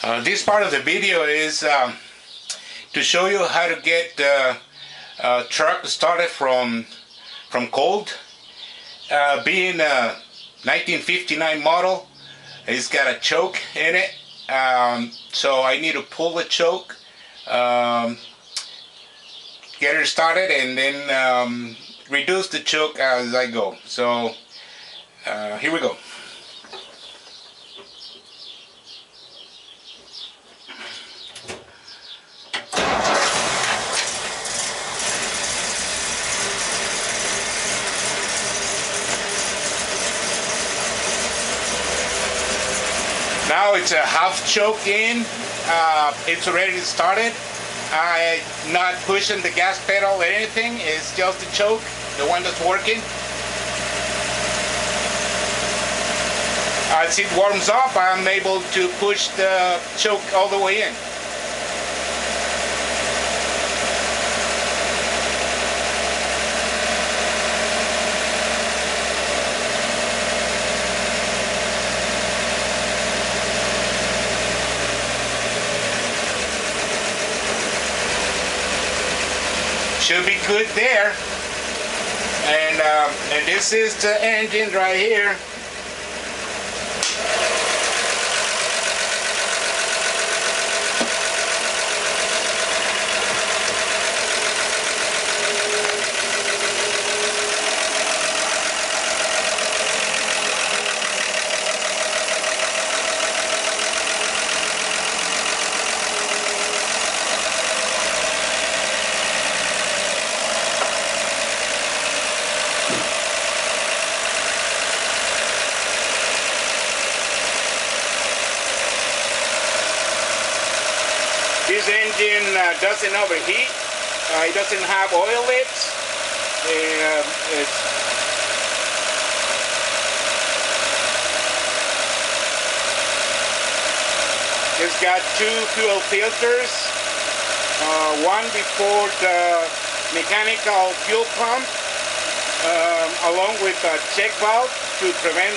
This part of the video is to show you how to get the truck started from cold. Being a 1959 model, it's got a choke in it, so I need to pull the choke, get it started, and then reduce the choke as I go. So here we go. Now it's a half choke in. It's already started. I'm not pushing the gas pedal or anything. It's just the choke, the one that's working. As it warms up, I'm able to push the choke all the way in. Should be good there, and this is the engine right here. This engine doesn't overheat. It doesn't have oil lips. It's got two fuel filters. One before the mechanical fuel pump, along with a check valve to prevent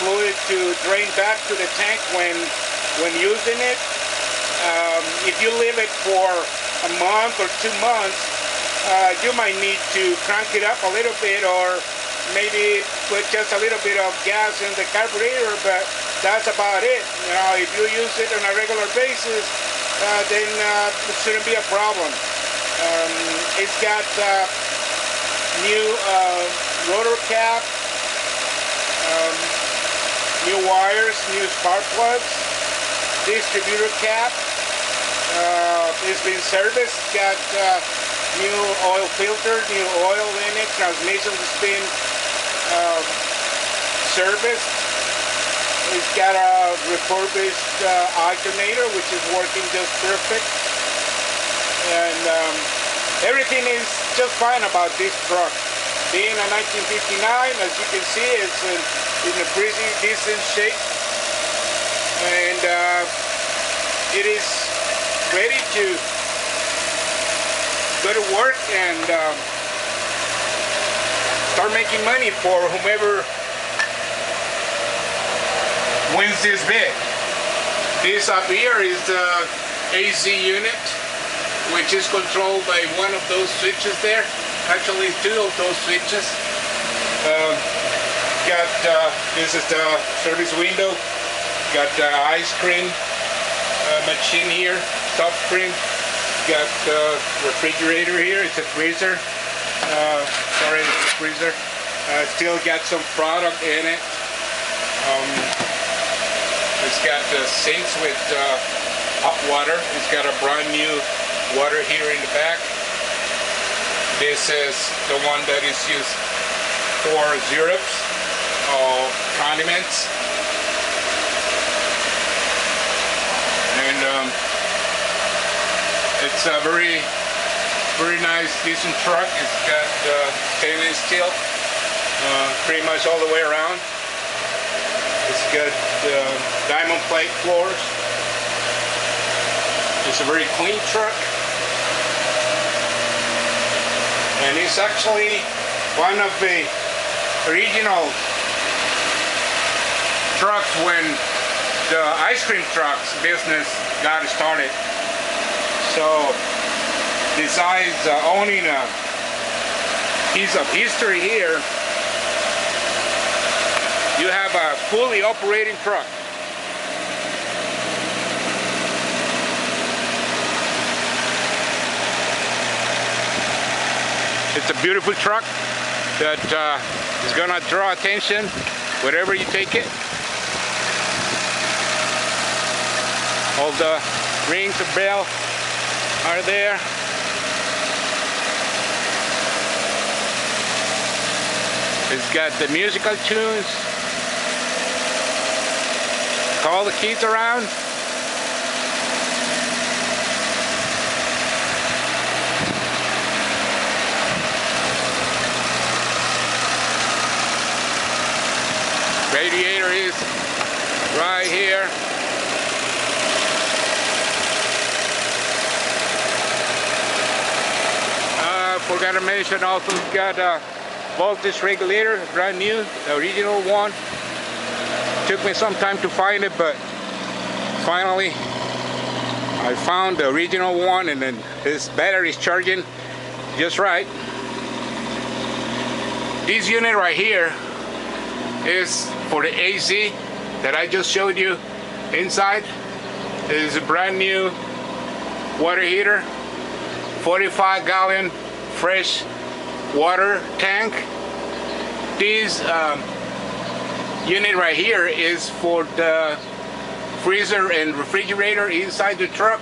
fluid to drain back to the tank when using it. If you leave it for a month or 2 months, you might need to crank it up a little bit, or maybe put just a little bit of gas in the carburetor, but that's about it. You know, if you use it on a regular basis, then it shouldn't be a problem. It's got new rotor cap, new wires, new spark plugs, distributor cap. It's been serviced. Got new oil filter, new oil in it. Transmission has been serviced. It's got a refurbished alternator, which is working just perfect. And everything is just fine about this truck. Being a 1959, as you can see, it's in a pretty decent shape. And it is ready to go to work and start making money for whomever wins this bid. This up here is the AC unit, which is controlled by one of those switches there. Actually, two of those switches. This is the service window. Got the ice cream machine here, soft cream. Got the refrigerator here. It's a freezer. Sorry, it's a freezer. Still got some product in it. It's got the sinks with hot water. It's got a brand new water heater in the back. This is the one that is used for syrups or condiments. And it's a very nice, decent truck. It's got stainless steel pretty much all the way around. It's got diamond plate floors. It's a very clean truck. And it's actually one of the original trucks when the ice cream trucks business got started. So besides owning a piece of history here, you have a fully operating truck. It's a beautiful truck that is gonna draw attention wherever you take it. All the rings of bell are there. It's got the musical tunes. Call the kids around. Radiator is right here. Forgot to mention also it's got a voltage regulator, brand new, the original one. Took me some time to find it, but finally I found the original one, and then this battery is charging just right. This unit right here is for the AC that I just showed you. Inside is a brand new water heater, 45-gallon fresh water tank. This unit right here is for the freezer and refrigerator inside the truck.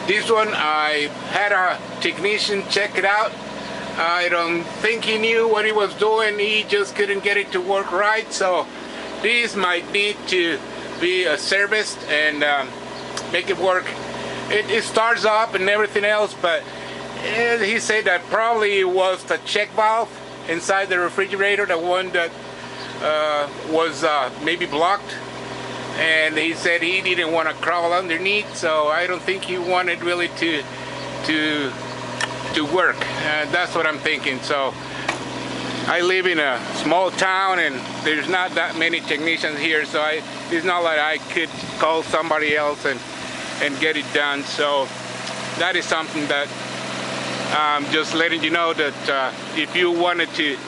This one I had a technician check it out. I don't think he knew what he was doing. He just couldn't get it to work right. So this might need to be serviced and make it work. It starts up and everything else, but he said that probably was the check valve inside the refrigerator, the one that was maybe blocked. And he said he didn't want to crawl underneath, so I don't think he wanted really to work. That's what I'm thinking. So I live in a small town and there's not that many technicians here, so it's not like I could call somebody else and get it done. So that is something that I'm just letting you know, that if you wanted to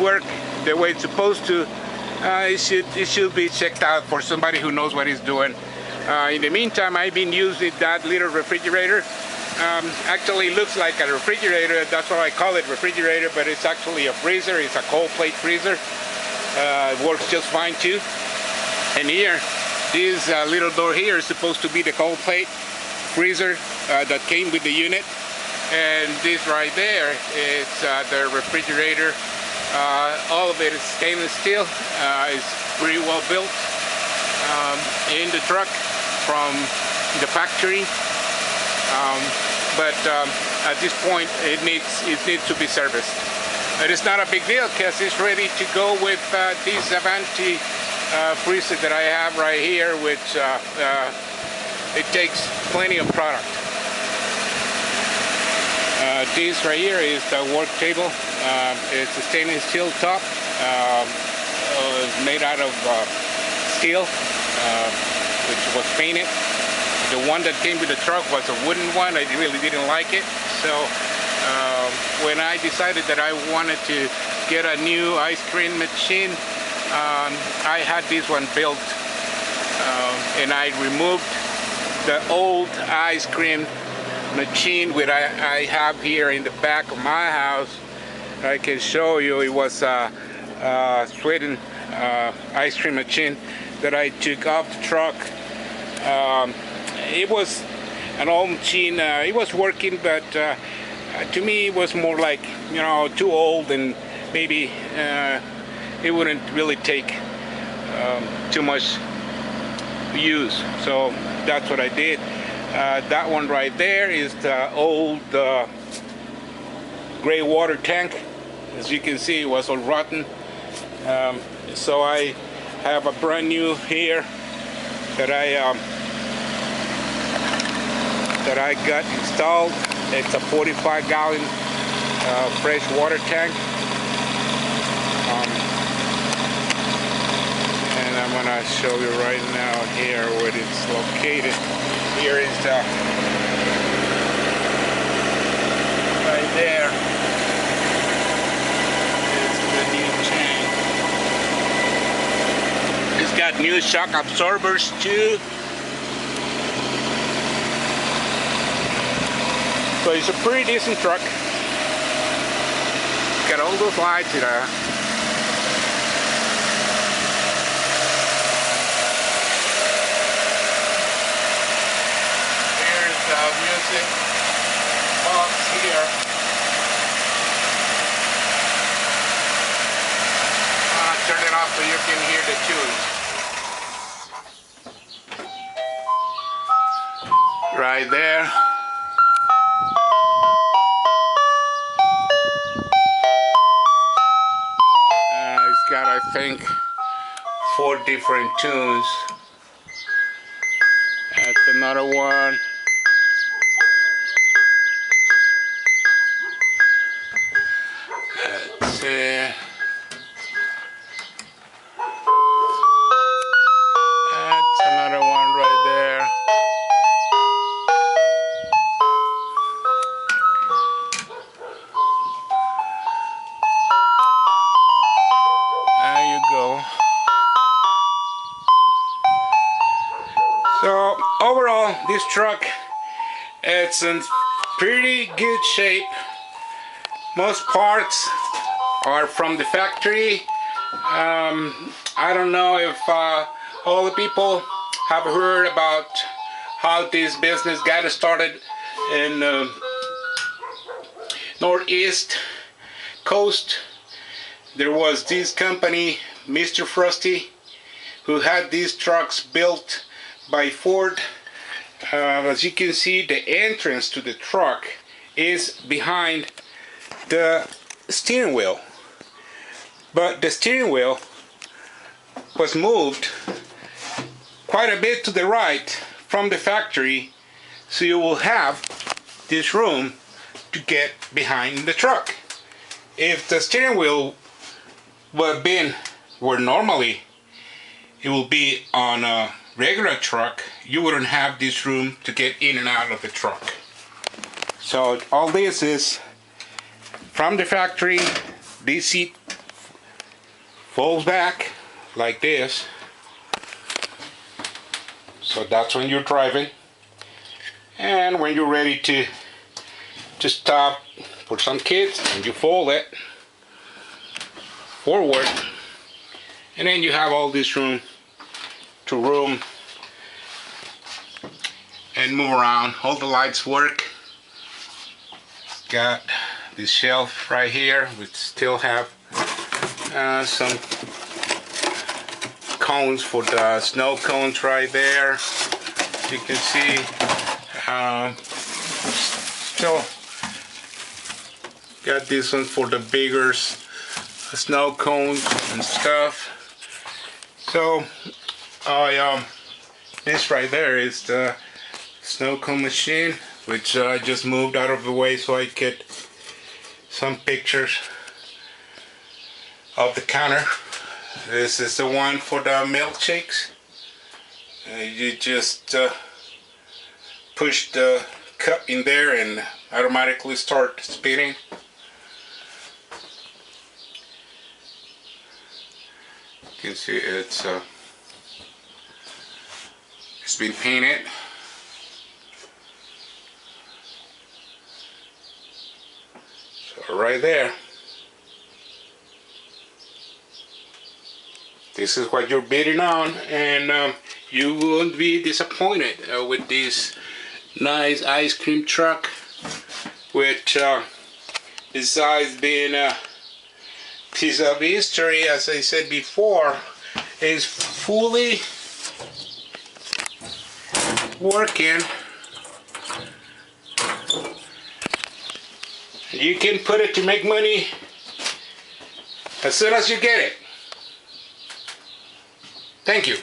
work the way it's supposed to, it should be checked out for somebody who knows what he's doing. In the meantime, I've been using that little refrigerator. Actually looks like a refrigerator, that's why I call it refrigerator, but it's actually a freezer. It's a cold plate freezer. It works just fine too. And here, this little door here is supposed to be the cold plate freezer that came with the unit. And this right there is the refrigerator. All of it is stainless steel. It's pretty well built in the truck from the factory. But at this point it needs to be serviced. But it's not a big deal because it's ready to go with this Avanti freezer that I have right here, which it takes plenty of product. This right here is the work table. It's a stainless steel top. It's made out of steel, which was painted. The one that came with the truck was a wooden one. I really didn't like it. So when I decided that I wanted to get a new ice cream machine, I had this one built. And I removed the old ice cream machine which I have here in the back of my house. I can show you. It was a Sweden ice cream machine that I took off the truck. It was an old machine. It was working, but to me it was more like, you know, too old, and maybe it wouldn't really take too much use. So that's what I did. That one right there is the old gray water tank. As you can see, it was all rotten. So I have a brand new here that I got installed. It's a 45-gallon fresh water tank. And I'm I'm gonna show you right now here where it's located. Here is the right there. It's the new tank. It's got new shock absorbers too. So it's a pretty decent truck. Got all those lights, Here's the music box here. Turn it off so you can hear the tunes. Right there. It's got, I think, 4 different tunes. That's another one. Let's see. That's another one right there. There you go. So overall, this truck, it's in pretty good shape. Most parts are from the factory. I don't know if all the people have heard about how this business got started in northeast coast. There was this company, Mister Softee, who had these trucks built by Ford. As you can see, the entrance to the truck is behind the steering wheel, but the steering wheel was moved quite a bit to the right from the factory, so you will have this room to get behind the truck. If the steering wheel would have been where normally it will be on a regular truck, you wouldn't have this room to get in and out of the truck. So all this is from the factory. This seat folds back like this, so that's when you're driving, and when you're ready to stop for some kids, and you fold it forward, and then you have all this room to roam and move around. All the lights work. Got this shelf right here. We still have some cones for the snow cones right there. You can see still got this one for the bigger snow cones and stuff. So this right there is the snow cone machine, which I just moved out of the way so I get some pictures of the counter. This is the one for the milkshakes. You just push the cup in there and automatically start spinning. You can see it's been painted. So right there, this is what you're bidding on, and you won't be disappointed with this nice ice cream truck, which besides being a piece of history, as I said before, is fully working. You can put it to make money as soon as you get it. Thank you.